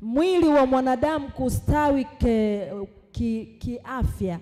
Mwili wa mwanadamu kustawi kiafya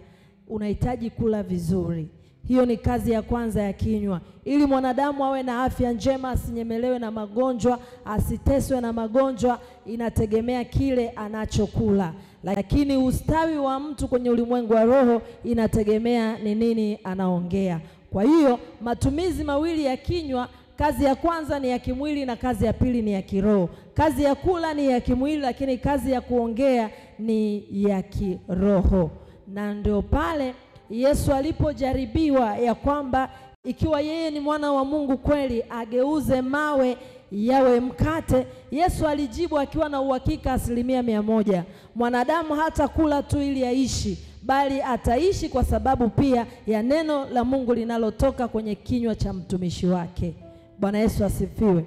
unahitaji kula vizuri. Hiyo ni kazi ya kwanza ya kinywa. Ili mwanadamu awe na afya njema, asinyemelewe na magonjwa, asiteswe na magonjwa, inategemea kile anachokula. Lakini ustawi wa mtu kwenye ulimwengu wa roho inategemea ni nini anaongea. Kwa hiyo matumizi mawili ya kinywa, kazi ya kwanza ni ya kimwili na kazi ya pili ni ya kiroho. Kazi ya kula ni ya kimwili, lakini kazi ya kuongea ni ya kiroho. Na ndio pale Yesu alipojaribiwa ya kwamba ikiwa yeye ni mwana wa Mungu kweli ageuze mawe yawe mkate, Yesu alijibu akiwa na uhakika 100%. Mwanadamu hata kula tu ili aishi, bali ataishi kwa sababu pia ya neno la Mungu linalotoka kwenye kinywa cha mtumishi wake. Bwana Yesu asifiwe.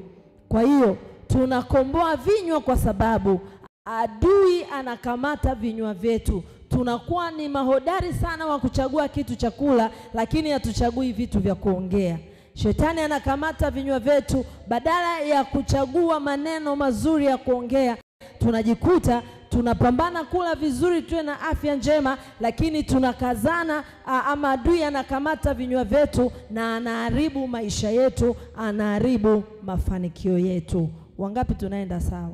Kwa hiyo tunakomboa vinywa kwa sababu adui anakamata vinywa vyetu. Tunakuwa ni mahodari sana wa kuchagua kitu cha kula, lakini hatuchagui vitu vya kuongea. Shetani anakamata vinywa vyetu, badala ya kuchagua maneno mazuri ya kuongea, tunajikuta tunapambana kula vizuri tuwe na afya njema, lakini tunakazana ama adui anakamata vinywa vyetu na anaharibu maisha yetu, anaharibu mafanikio yetu. Wangapi tunaenda sawa?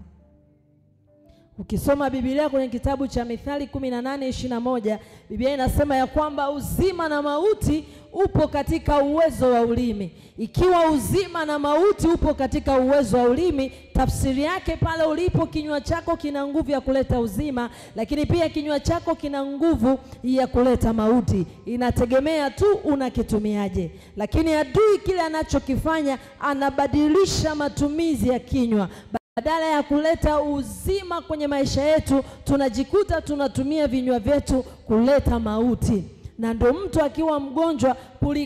Ukisoma Biblia kwenye kitabu cha Mithali 18:21, Biblia inasema ya kwamba uzima na mauti upo katika uwezo wa ulimi. Ikiwa uzima na mauti upo katika uwezo wa ulimi, tafsiri yake pale ulipo kinywa chako kina nguvu ya kuleta uzima, lakini pia kinywa chako kina nguvu ya kuleta mauti. Inategemea tu unakitumiaje. Lakini adui kile anachokifanya, anabadilisha matumizi ya kinywa. Badala ya kuleta uzima kwenye maisha yetu, tunajikuta tunatumia vinywa vyetu kuleta mauti. Na ndio mtu akiwa mgonjwa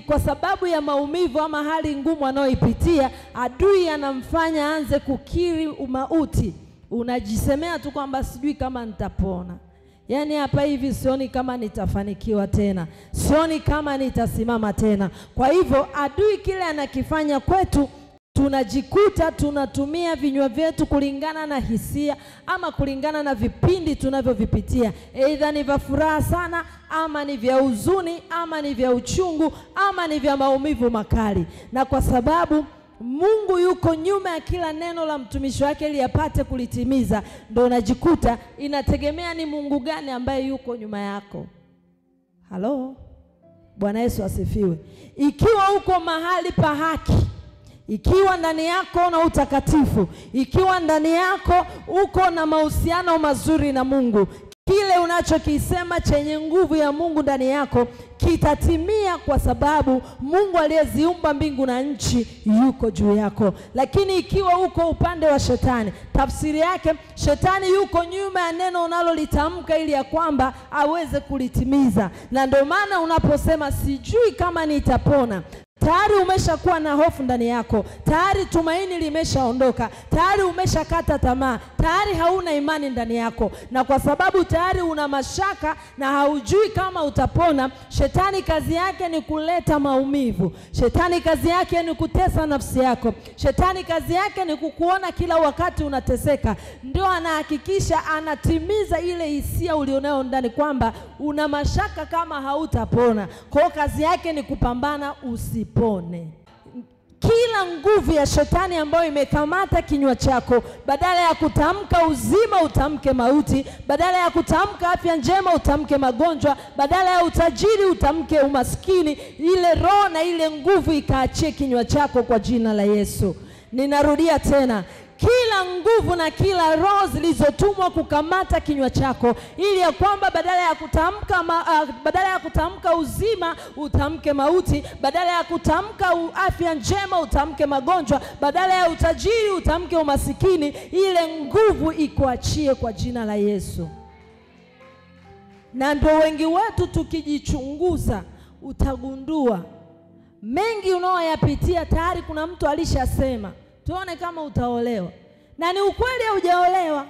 kwa sababu ya maumivu ama hali ngumu anayoipitia, adui anamfanya aanze kukiri mauti. Unajisemea tu kwamba sijui kama nitapona. Yaani hapa hivi sioni kama nitafanikiwa tena. Sioni kama nitasimama tena. Kwa hivyo adui kile anakifanya kwetu, tunajikuta tunatumia vinywa vyetu kulingana na hisia ama kulingana na vipindi tunavyovipitia. Aidha ni vya furaha sana, ama ni vya huzuni, ama ni vya uchungu, ama ni vya maumivu makali. Na kwa sababu Mungu yuko nyuma ya kila neno la mtumishi wake ili apate kulitimiza, ndio unajikuta inategemea ni Mungu gani ambaye yuko nyuma yako. Halo? Bwana Yesu asifiwe. Ikiwa uko mahali pa haki, ikiwa ndani yako na utakatifu, ikiwa ndani yako uko na mahusiano mazuri na Mungu, kile unachokisema chenye nguvu ya Mungu ndani yako kitatimia, kwa sababu Mungu aliyeziumba mbingu na nchi yuko juu yako. Lakini ikiwa uko upande wa shetani, tafsiri yake shetani yuko nyuma ya neno unalolitamka ili ya kwamba aweze kulitimiza. Na ndio maana unaposema sijui kama nitapona, tayari umeshakuwa na hofu ndani yako, tayari tumaini limeshaondoka, tayari umeshakata tamaa, tayari hauna imani ndani yako. Na kwa sababu tayari una mashaka na haujui kama utapona, shetani kazi yake ni kuleta maumivu. Shetani kazi yake ni kutesa nafsi yako. Shetani kazi yake ni kukuona kila wakati unateseka. Ndio anahakikisha anatimiza ile hisia ulionayo ndani kwamba una mashaka kama hautapona. Kwa kazi yake ni kupambana usipone. Kila nguvu ya shetani ambayo imekamata kinywa chako, badala ya kutamka uzima utamke mauti, badala ya kutamka afya njema utamke magonjwa, badala ya utajiri utamke umaskini, ile roho na ile nguvu ikaachie kinywa chako kwa jina la Yesu. Ninarudia tena, kila nguvu na kila roho zilizotumwa kukamata kinywa chako ili ya kwamba badala ya kutamka uzima utamke mauti, badala ya kutamka afya njema utamke magonjwa, badala ya utajiri utamke umasikini, ile nguvu ikuachie kwa jina la Yesu. Na ndio wengi wetu tukijichunguza utagundua mengi unaoyapitia tayari kuna mtu alishasema tuone kama utaolewa. Na ni ukweli hujaolewa.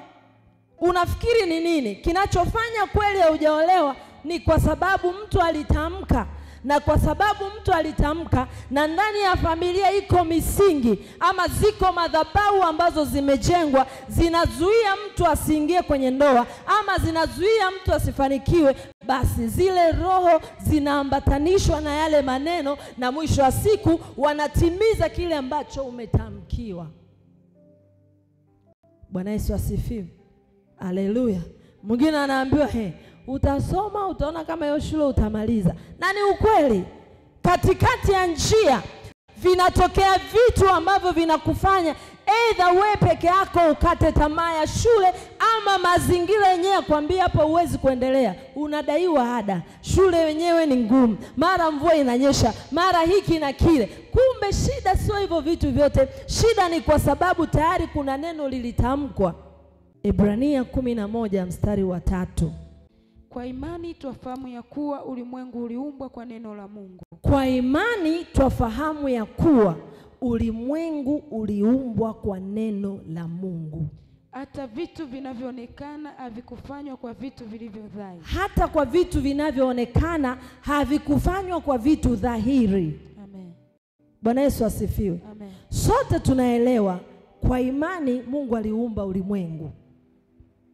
Unafikiri ni nini? Kinachofanya kweli hujaolewa ni kwa sababu mtu alitamka. na kwa sababu mtu alitamka, na ndani ya familia iko misingi ama ziko madhabahu ambazo zimejengwa zinazuia mtu asiingie kwenye ndoa ama zinazuia mtu asifanikiwe, basi zile roho zinaambatanishwa na yale maneno, na mwisho wa siku wanatimiza kile ambacho umetamkiwa. Bwana Yesu asifiwe. Haleluya. Mwingine anaambiwa utasoma, utaona kama hiyo shule utamaliza. Na ni ukweli, katikati ya njia vinatokea vitu ambavyo vinakufanya either wewe peke yako ukate tamaa ya shule, ama mazingira yenyewe kwambia hapo huwezi kuendelea. Unadaiwa ada, shule yenyewe ni ngumu, mara mvua inanyesha, mara hiki na kile. Kumbe shida sio hivyo vitu vyote. Shida ni kwa sababu tayari kuna neno lilitamkwa. Ibrania 11 mstari wa 3. Kwa imani twafahamu ya kuwa ulimwengu uliumbwa kwa neno la Mungu. Kwa imani twafahamu ya kuwa ulimwengu uliumbwa kwa neno la Mungu. Hata vitu vinavyoonekana havikufanywa kwa vitu vilivyo dhahiri. Hata kwa vitu vinavyoonekana havikufanywa kwa vitu dhahiri. Amen. Bwana Yesu asifiwe. Amen. Sote tunaelewa kwa imani Mungu aliumba ulimwengu.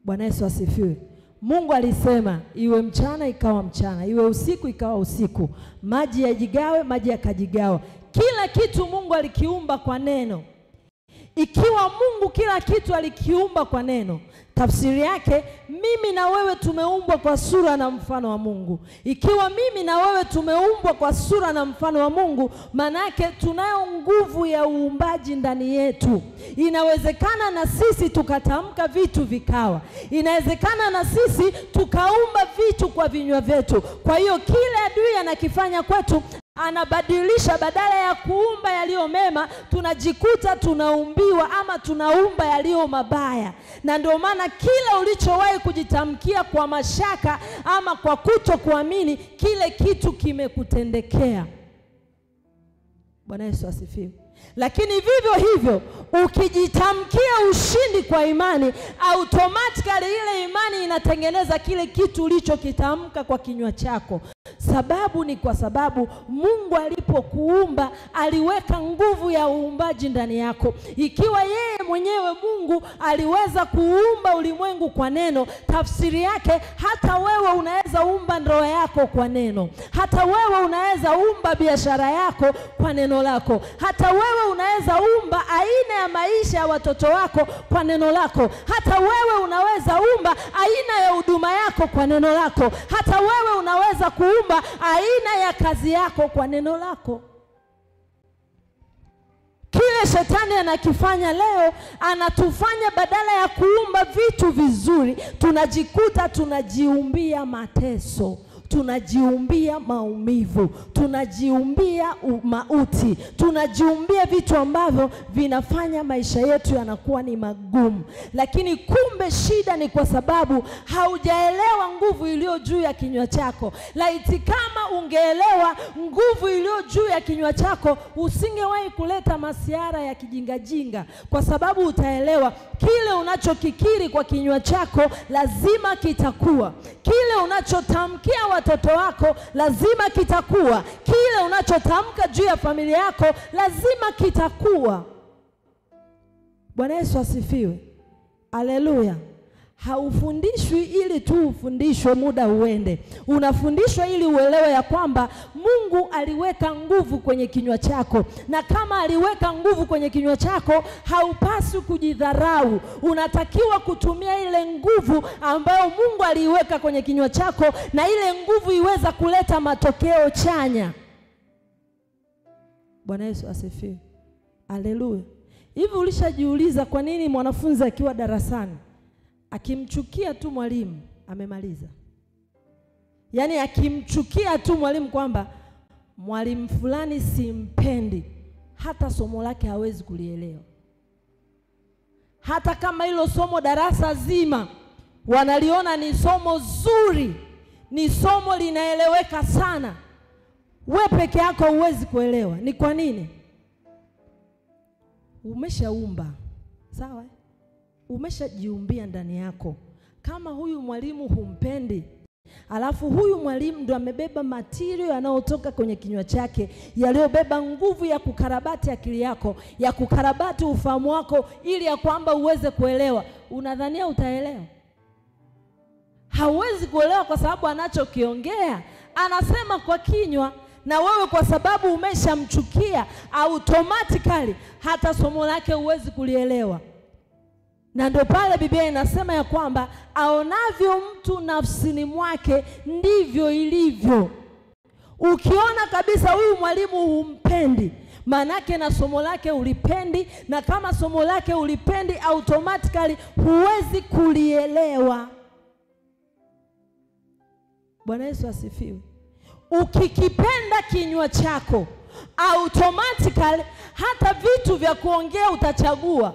Bwana Yesu asifiwe. Mungu alisema iwe mchana ikawa mchana, iwe usiku ikawa usiku, maji yajigawe, maji yakajigawa. Kila kitu Mungu alikiumba kwa neno. Ikiwa Mungu kila kitu alikiumba kwa neno, tafsiri yake mimi na wewe tumeumbwa kwa sura na mfano wa Mungu. Ikiwa mimi na wewe tumeumbwa kwa sura na mfano wa Mungu, maana yake tunayo nguvu ya uumbaji ndani yetu. Inawezekana na sisi tukatamka vitu vikawa. Inawezekana na sisi tukaumba vitu kwa vinywa vyetu. Kwa hiyo kile adui anakifanya kwetu, anabadilisha, badala ya kuumba yaliyo mema, tunajikuta tunaumbiwa ama tunaumba yaliyo mabaya. Na ndio maana kila ulichowahi kujitamkia kwa mashaka ama kwa kutokuamini, kile kitu kimekutendekea. Bwana Yesu asifiwe. Lakini vivyo hivyo ukijitamkia ushindi kwa imani, automatically ile imani inatengeneza kile kitu ulichokitamka kwa kinywa chako. Sababu ni kwa sababu Mungu alipokuumba aliweka nguvu ya uumbaji ndani yako. Ikiwa yeye mwenyewe Mungu aliweza kuumba ulimwengu kwa neno, tafsiri yake hata wewe unaweza umba ndoa yako kwa neno. Hata wewe unaweza umba biashara yako kwa neno lako. Hata wewe unaweza umba aina ya maisha ya watoto wako kwa neno lako. Hata wewe unaweza umba aina ya huduma yako kwa neno lako. Hata wewe unaweza kuumba aina ya kazi yako kwa neno lako. Kile shetani anakifanya leo, anatufanya badala ya kuumba vitu vizuri, tunajikuta tunajiumbia mateso, tunajiumbia maumivu, tunajiumbia mauti, tunajiumbia vitu ambavyo vinafanya maisha yetu yanakuwa ni magumu. Lakini kumbe shida ni kwa sababu haujaelewa nguvu iliyo juu ya kinywa chako. Laiti kama ungeelewa nguvu iliyo juu ya kinywa chako, usingewahi kuleta masiara ya kijingajinga, kwa sababu utaelewa kile unachokikiri kwa kinywa chako lazima kitakuwa. Kile unachotamkia watoto wako lazima kitakuwa. Kile unachotamka juu ya familia yako lazima kitakuwa. Bwana Yesu asifiwe. Haleluya. Haufundishwi ili tu ufundishwe muda uende. Unafundishwa ili uelewe ya kwamba Mungu aliweka nguvu kwenye kinywa chako. Na kama aliweka nguvu kwenye kinywa chako, haupaswi kujidharau. Unatakiwa kutumia ile nguvu ambayo Mungu aliweka kwenye kinywa chako, na ile nguvu iweza kuleta matokeo chanya. Bwana Yesu asifiwe. Haleluya. Hivi ulishajiuliza kwa nini mwanafunzi akiwa darasani akimchukia tu mwalimu amemaliza? Yaani akimchukia tu mwalimu kwamba mwalimu fulani simpendi, hata somo lake hawezi kulielewa. Hata kama hilo somo darasa zima wanaliona ni somo zuri, ni somo linaeleweka sana, wewe peke yako huwezi kuelewa. Ni kwa nini? Umeshaumba, sawa? Umeshajiumbia ndani yako. Kama huyu mwalimu humpendi, Alafu huyu mwalimu ndo amebeba material yanayotoka kwenye kinywa chake, yaliyobeba nguvu ya kukarabati akili yako, ya kukarabati ufahamu wako, ili ya kwamba uweze kuelewa. Unadhania utaelewa? Hauwezi kuelewa, kwa sababu anachokiongea anasema kwa kinywa, na wewe kwa sababu umeshamchukia, automatically hata somo lake huwezi kulielewa. Na ndio pale Biblia inasema ya kwamba aonavyo mtu nafsini mwake ndivyo ilivyo. Ukiona kabisa huyu mwalimu humpendi, manake na somo lake ulipendi, na kama somo lake ulipendi, automatically huwezi kulielewa. Bwana Yesu asifiwe. Ukikipenda kinywa chako, automatically hata vitu vya kuongea utachagua.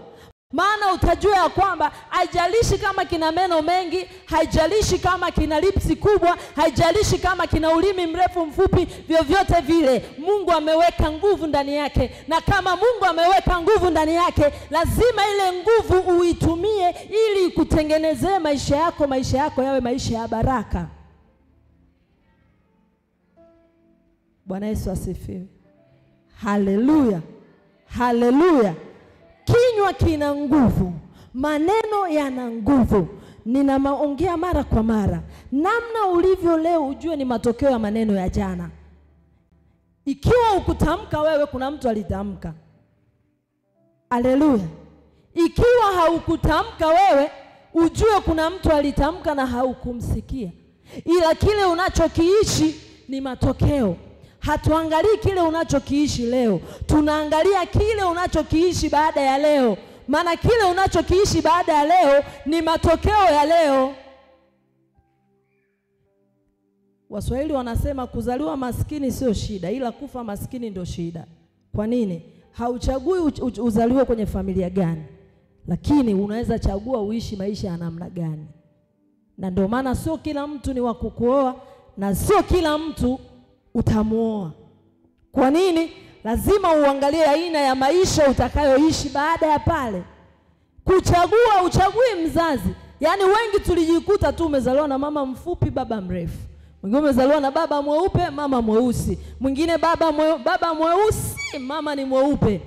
Maana utajua ya kwamba haijalishi kama kina meno mengi, haijalishi kama kina lipsi kubwa, haijalishi kama kina ulimi mrefu mfupi, vyovyote vile Mungu ameweka nguvu ndani yake. Na kama Mungu ameweka nguvu ndani yake, lazima ile nguvu uitumie ili kutengenezea maisha yako yawe maisha ya baraka. Bwana Yesu asifiwe. Haleluya. Haleluya. Kinywa kina nguvu, maneno yana nguvu. Ninaongea mara kwa mara. Namna ulivyo leo ujue ni matokeo ya maneno ya jana. Ikiwa ukutamka wewe, kuna mtu alitamka. Haleluya. Ikiwa haukutamka wewe, ujue kuna mtu alitamka na haukumsikia. Ila kile unachokiishi ni matokeo. Hatuangalii kile unachokiishi leo, tunaangalia kile unachokiishi baada ya leo. Maana kile unachokiishi baada ya leo ni matokeo ya leo. Waswahili wanasema kuzaliwa maskini sio shida, ila kufa maskini ndio shida. Kwa nini? Hauchagui uzaliwe kwenye familia gani, lakini unaweza chagua uishi maisha ya namna gani. Na ndio maana sio kila mtu ni wa kukuoa, na sio kila mtu utamuoa. Kwa nini? Lazima uangalie aina ya maisha utakayoishi baada ya pale. Kuchagua, uchagui mzazi. Yaani wengi tulijikuta tu umezaliwa na mama mfupi, baba mrefu. Mwingine umezaliwa na baba mweupe, mama mweusi. Mwingine baba mweusi, mama ni mweupe.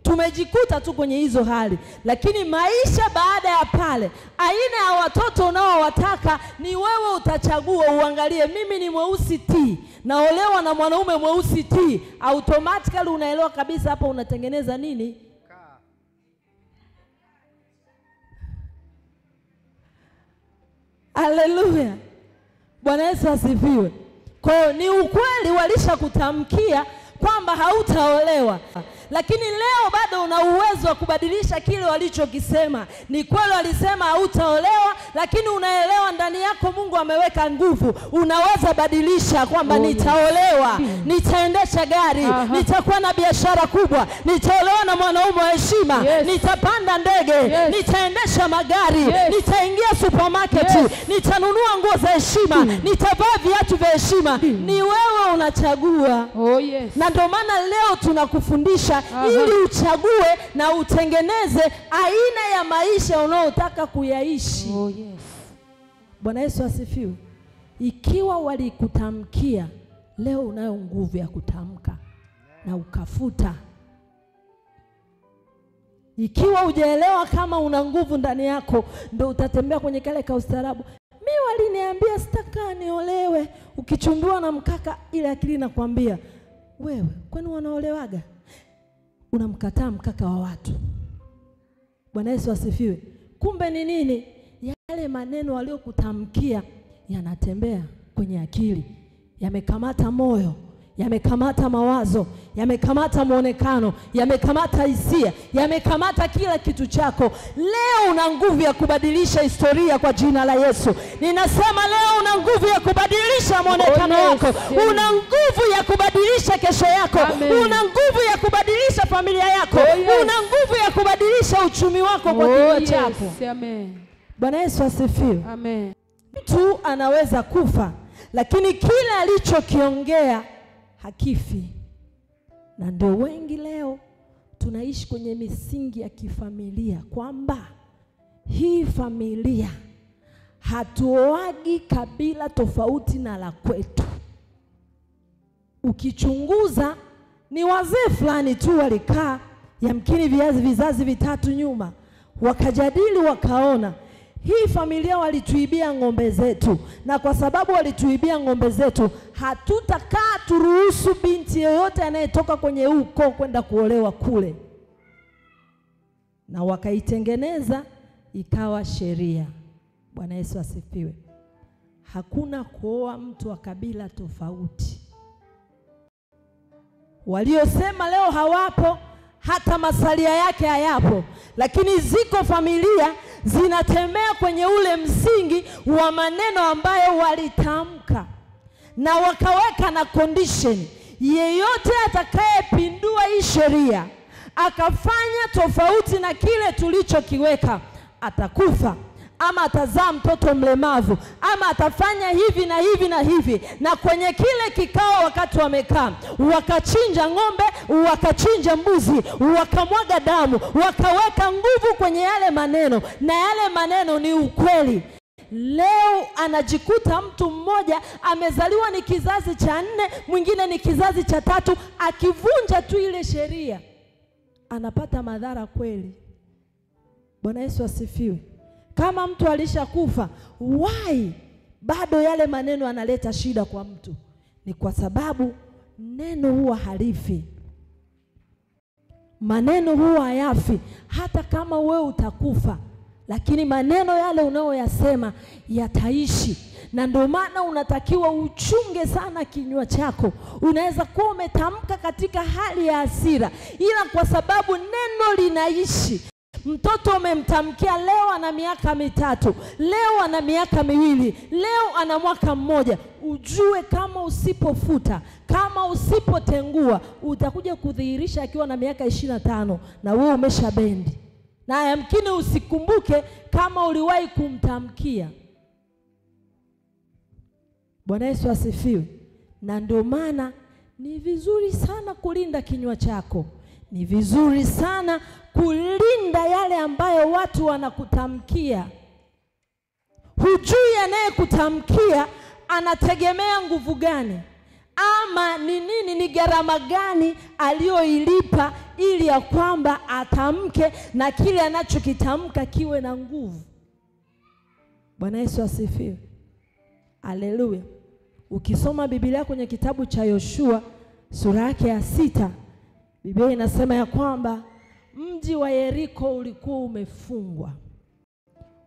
Tumejikuta tu kwenye hizo hali. Lakini maisha baada ya pale, aina ya watoto unaowataka ni wewe utachagua. Uangalie, mimi ni mweusi T, naolewa na mwanaume mweusi T, automatically unaelewa kabisa hapa unatengeneza nini? Haleluya. Bwana Yesu asifiwe. Kwa ni ukweli walishakutamkia kwamba hautaolewa, lakini leo bado una uwezo wa kubadilisha kile walichokisema. Ni kweli walisema hautaolewa, lakini unaelewa ndani yako Mungu ameweka nguvu. Unaweza badilisha kwamba nitaolewa, nitaendesha gari, nitakuwa na biashara kubwa, nitaolewa na mwanaume wa heshima, nitapanda ndege, nitaendesha magari, nitaingia supermarket, nitanunua nguo za heshima, nitavaa viatu vya heshima. Ni wewe unachagua. Na ndio maana leo tunakufundisha ili uchague na utengeneze aina ya maisha unayotaka kuyaishi. Bwana Yesu asifiwe. Ikiwa walikutamkia, leo unayo nguvu ya kutamka na ukafuta. Ikiwa hujaelewa kama una nguvu ndani yako, ndio utatembea kwenye kale ka ustaarabu. Mimi waliniambia sitaka niolewe. Ukichumbiwa na mkaka, ile akili inakwambia, wewe kwani wanaolewaga? Unamkataa mkaka wa watu. Bwana Yesu asifiwe. Kumbe ni nini? Yale maneno waliokutamkia yanatembea kwenye akili, yamekamata moyo, yamekamata mawazo, yamekamata muonekano, yamekamata hisia, yamekamata kila kitu chako. Leo una nguvu ya kubadilisha historia kwa jina la Yesu. Ninasema leo una nguvu ya kubadilisha muonekano wako. Una nguvu ya kubadilisha kesho yako. Una nguvu ya kubadilisha familia yako. Una nguvu ya kubadilisha uchumi wako kwa kinywa chako. Amen. Bwana Yesu asifiwe. Amen. Mtu anaweza kufa, lakini kila alichokiongea hakifi. Na ndio wengi leo tunaishi kwenye misingi ya kifamilia, kwamba hii familia hatuoagi kabila tofauti na la kwetu. Ukichunguza ni wazee fulani tu walikaa, yamkini vizazi vitatu nyuma, wakajadili wakaona hii familia walituibia ng'ombe zetu, na kwa sababu walituibia ng'ombe zetu, hatutakaa turuhusu binti yoyote anayetoka kwenye ukoo kwenda kuolewa kule. Na wakaitengeneza ikawa sheria. Bwana Yesu asifiwe. Hakuna kuoa mtu wa kabila tofauti. Waliosema leo hawapo, hata masalia yake hayapo, lakini ziko familia zinatembea kwenye ule msingi wa maneno ambayo walitamka, na wakaweka na condition, yeyote atakayepindua hii sheria akafanya tofauti na kile tulichokiweka atakufa, ama atazaa mtoto mlemavu, ama atafanya hivi na hivi na hivi. Na kwenye kile kikao wakati wamekaa, wakachinja ng'ombe, wakachinja mbuzi, wakamwaga damu, wakaweka nguvu kwenye yale maneno, na yale maneno ni ukweli. Leo anajikuta mtu mmoja amezaliwa ni kizazi cha 4, mwingine ni kizazi cha 3, akivunja tu ile sheria anapata madhara kweli. Bwana Yesu asifiwe. Kama mtu alishakufa, why bado yale maneno analeta shida kwa mtu? Ni kwa sababu neno huwa halifi. Maneno huwa hayafi. Hata kama wewe utakufa, lakini maneno yale unayoyasema yataishi. Na ndio maana unatakiwa uchunge sana kinywa chako. Unaweza kuwa umetamka katika hali ya hasira, ila kwa sababu neno linaishi. Mtoto umemtamkia leo ana miaka 3, leo ana miaka 2, leo ana mwaka 1, ujue kama usipofuta, kama usipotengua, utakuja kudhihirisha akiwa na miaka 25 na wewe umeshabendi, na yamkini usikumbuke kama uliwahi kumtamkia. Bwana Yesu asifiwe. Na ndio maana ni vizuri sana kulinda kinywa chako. Ni vizuri sana kulinda yale ambayo watu wanakutamkia. Hujui anayekutamkia anategemea nguvu gani, ama ni nini, ni gharama gani aliyoilipa ili ya kwamba atamke na kile anachokitamka kiwe na nguvu. Bwana Yesu asifiwe. Haleluya. Ukisoma Biblia kwenye kitabu cha Yoshua sura yake ya 6, Biblia inasema ya kwamba mji wa Yeriko ulikuwa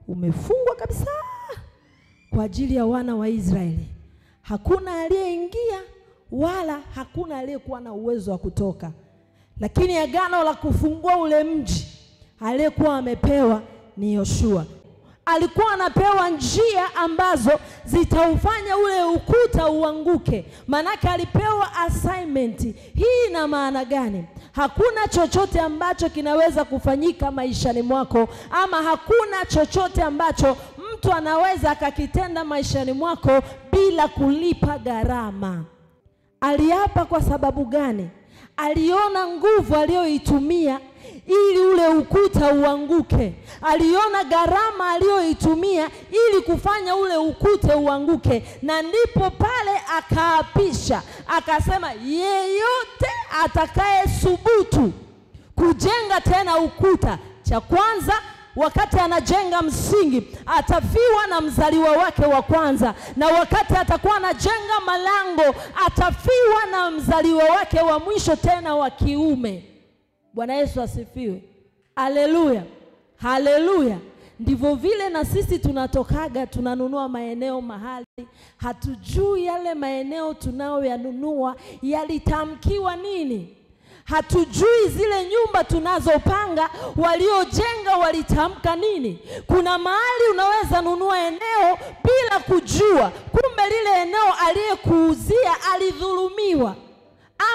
umefungwa kabisa kwa ajili ya wana wa Israeli. Hakuna aliyeingia wala hakuna aliyekuwa na uwezo wa kutoka. Lakini agano la kufungua ule mji aliyekuwa amepewa ni Yoshua. Alikuwa anapewa njia ambazo zitaufanya ule ukuta uanguke. Manake alipewa assignment. Hii ina maana gani? Hakuna chochote ambacho kinaweza kufanyika maishani mwako, ama hakuna chochote ambacho mtu anaweza akakitenda maishani mwako bila kulipa gharama. Aliapa kwa sababu gani? Aliona nguvu aliyoitumia ili ule ukuta uanguke. Aliona gharama aliyoitumia ili kufanya ule ukuta uanguke, na ndipo pale akaapisha, akasema yeyote atakaye subutu kujenga tena ukuta, cha kwanza wakati anajenga msingi atafiwa na mzaliwa wake wa kwanza, na wakati atakuwa anajenga malango atafiwa na mzaliwa wake wa mwisho tena wa kiume. Bwana Yesu asifiwe. Haleluya. Haleluya. Ndivyo vile na sisi tunatokaga, tunanunua maeneo mahali, hatujui yale maeneo tunayoyanunua yalitamkiwa nini. Hatujui zile nyumba tunazopanga waliojenga walitamka nini. Kuna mahali unaweza nunua eneo bila kujua, kumbe lile eneo aliyekuuzia alidhulumiwa,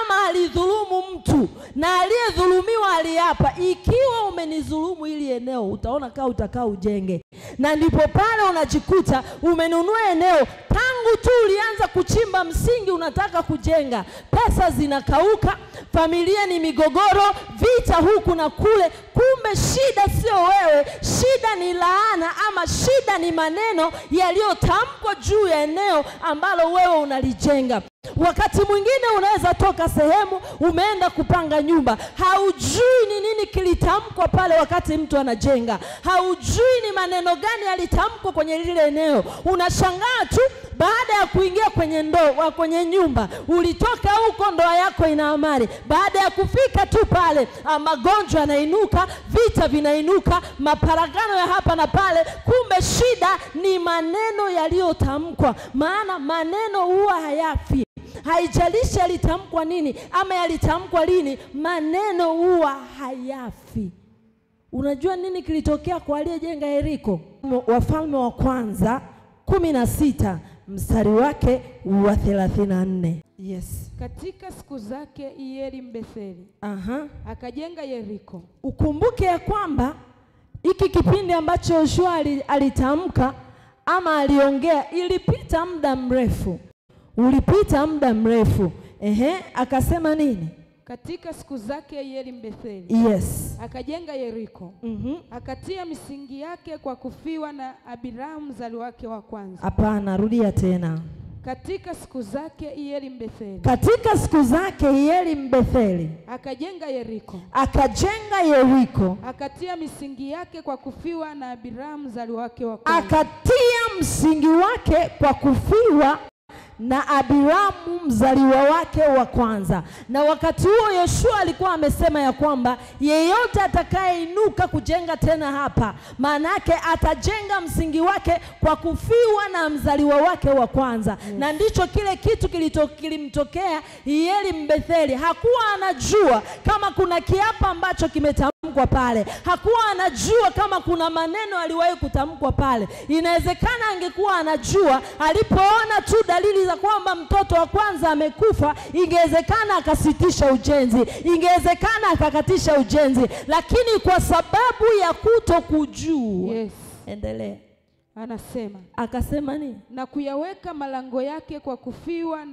ama alidhulumu mtu na aliyedhulumiwa aliapa, ikiwa umenidhulumu ili eneo, utaona kaa utakaa ujenge. Na ndipo pale unajikuta umenunua eneo, tangu tu ulianza kuchimba msingi unataka kujenga, pesa zinakauka, familia ni migogoro, vita huku na kule. Kumbe shida sio wewe, shida ni laana, ama shida ni maneno yaliyotamkwa juu ya eneo ambalo wewe unalijenga. Wakati mwingine unaweza toka sehemu umeenda kupanga nyumba, haujui ni nini kilitamkwa pale wakati mtu anajenga, haujui ni maneno gani yalitamkwa kwenye lile eneo. Unashangaa tu baada ya kuingia kwenye nyumba, ulitoka huko ndoa yako ina amani, baada ya kufika tu pale magonjwa yanainuka, vita vinainuka, maparagano ya hapa na pale. Kumbe shida ni maneno yaliyotamkwa, maana maneno huwa hayafi. Haijalishi yalitamkwa nini ama yalitamkwa lini, maneno huwa hayafi. Unajua nini kilitokea kwa aliyejenga Yeriko? Wafalme wa kwanza 16 mstari wake wa 34. Yes. Katika siku zake Hieli Mbetheli akajenga Yeriko. Ukumbuke ya kwamba hiki kipindi ambacho Yoshua alitamka ama aliongea, ilipita muda mrefu. Ulipita muda mrefu. Akasema nini? Katika siku zake Hieli Mbetheli. Yes. Akajenga Yeriko. Akatia misingi yake kwa kufiwa na Abiramu mzaliwa wake wa kwanza. Hapana, rudia tena. Katika siku zake Hieli Mbetheli. Katika siku zake Hieli Mbetheli akajenga Yeriko. Akajenga Yeriko. Akatia misingi yake kwa kufiwa na Abiramu mzaliwa wake wa kwanza. Akatia msingi wake kwa kufiwa na Abiramu mzaliwa wake wa kwanza. Na wakati huo Yoshua alikuwa amesema ya kwamba yeyote atakayeinuka kujenga tena hapa, maana yake atajenga msingi wake kwa kufiwa na mzaliwa wake wa kwanza. Na ndicho kile kitu kilimtokea Hieli Mbetheli. Hakuwa anajua kama kuna kiapo ambacho kimetamkwa pale. Hakuwa anajua kama kuna maneno aliwahi kutamkwa pale. Inawezekana angekuwa anajua, alipoona tu dalili za kwamba mtoto wa kwanza amekufa, ingewezekana akasitisha ujenzi, ingewezekana akakatisha ujenzi, lakini kwa sababu ya kutokujua. Yes. Endelea. Anasema, akasema nini? Na kuyaweka malango yake kwa kufiwa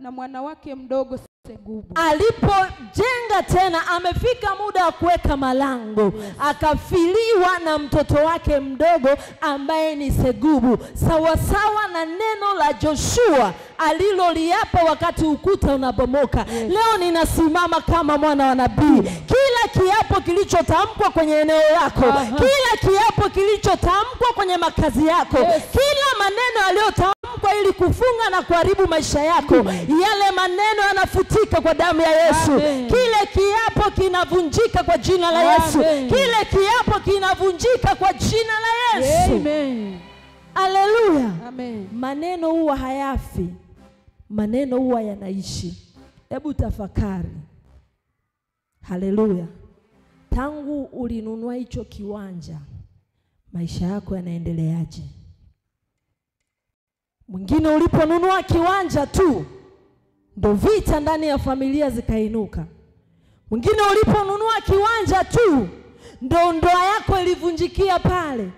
na mwana wake mdogo Segubu. Alipojenga tena, amefika muda wa kuweka malango. Yes. Akafiliwa na mtoto wake mdogo ambaye ni Segubu, sawa sawa na neno la Joshua aliloliapa wakati ukuta unabomoka. Yes. Leo ninasimama kama mwana wa nabii. Kila kiapo kilichotamkwa kwenye eneo lako, kila kiapo kilichotamkwa kwenye makazi yako, kila maneno yaliyotamkwa ili kufunga na kuharibu maisha yako, yale maneno yanafutika kwa damu ya Yesu. Kile kiapo kinavunjika kwa jina la Yesu. Kile kiapo kinavunjika kwa jina la Yesu. Amen. Haleluya. Amen. Maneno huwa hayafi, maneno huwa yanaishi. Hebu tafakari. Haleluya. Tangu ulinunua hicho kiwanja, maisha yako yanaendeleaje? Mwingine uliponunua kiwanja tu, ndo vita ndani ya familia zikainuka. Mwingine uliponunua kiwanja tu, ndo ndoa yako ilivunjikia pale.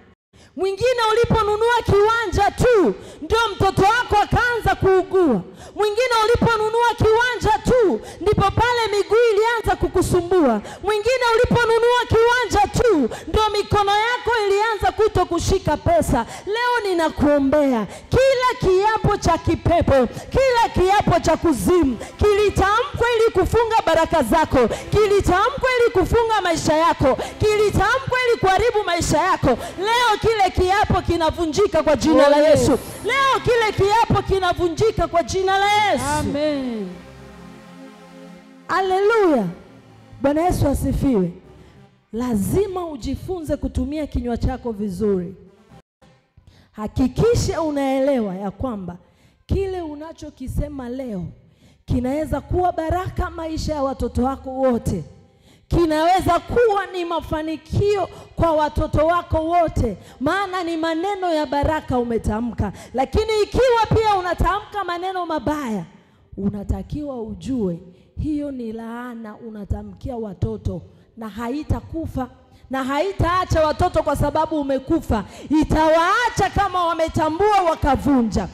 Mwingine uliponunua kiwanja tu, ndio mtoto wako akaanza kuugua. Mwingine uliponunua kiwanja tu, ndipo pale miguu ilianza kukusumbua. Mwingine uliponunua kiwanja tu, ndio mikono yako ilianza kutokushika pesa. Leo ninakuombea, kila kiapo cha kipepo, kila kiapo cha kuzimu kilitamkwa ili kufunga baraka zako, kilitamkwa ili kufunga maisha yako, kilitamkwa ili kuharibu maisha yako, leo kile kiapo kinavunjika kwa jina la Yesu. Leo kile kiapo kinavunjika kwa jina la Yesu. Amen. Haleluya. Bwana Yesu asifiwe. Lazima ujifunze kutumia kinywa chako vizuri. Hakikisha unaelewa ya kwamba kile unachokisema leo kinaweza kuwa baraka maisha ya watoto wako wote. Kinaweza kuwa ni mafanikio kwa watoto wako wote, maana ni maneno ya baraka umetamka. Lakini ikiwa pia unatamka maneno mabaya, unatakiwa ujue hiyo ni laana unatamkia watoto, na haitakufa na haitaacha watoto kwa sababu umekufa, itawaacha kama wametambua wakavunja.